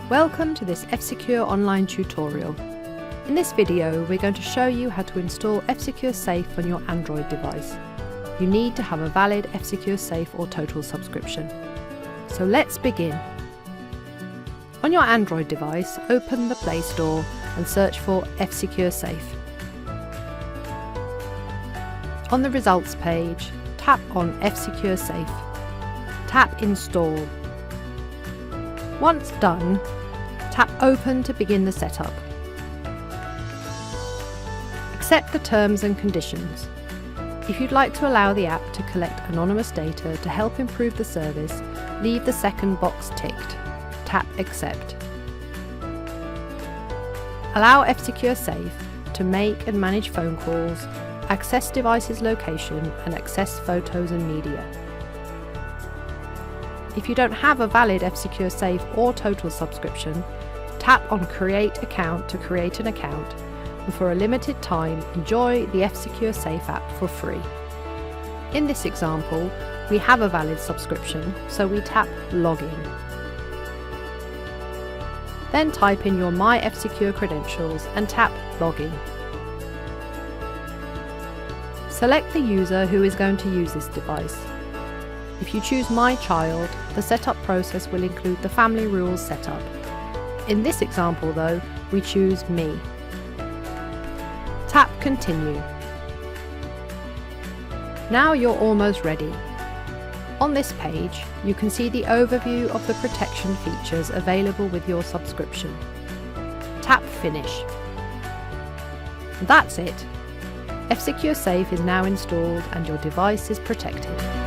Welcome to this F-Secure online tutorial. In this video we're going to show you how to install F-Secure Safe on your Android device. You need to have a valid F-Secure Safe or Total subscription. So let's begin. On your Android device, open the Play Store and search for F-Secure Safe. On the results page, tap on F-Secure Safe. Tap Install. Once done, tap Open to begin the setup. Accept the terms and conditions. If you'd like to allow the app to collect anonymous data to help improve the service, leave the second box ticked. Tap Accept. Allow F-Secure Safe to make and manage phone calls, access devices' location and access photos and media. If you don't have a valid F-Secure Safe or Total subscription, tap on Create Account to create an account, and for a limited time enjoy the F-Secure Safe app for free. In this example, we have a valid subscription, so we tap Login. Then type in your My F-Secure credentials and tap Login. Select the user who is going to use this device. If you choose My Child, the setup process will include the family rules setup. In this example though, we choose Me. Tap Continue. Now you're almost ready. On this page, you can see the overview of the protection features available with your subscription. Tap Finish. That's it. F-Secure Safe is now installed and your device is protected.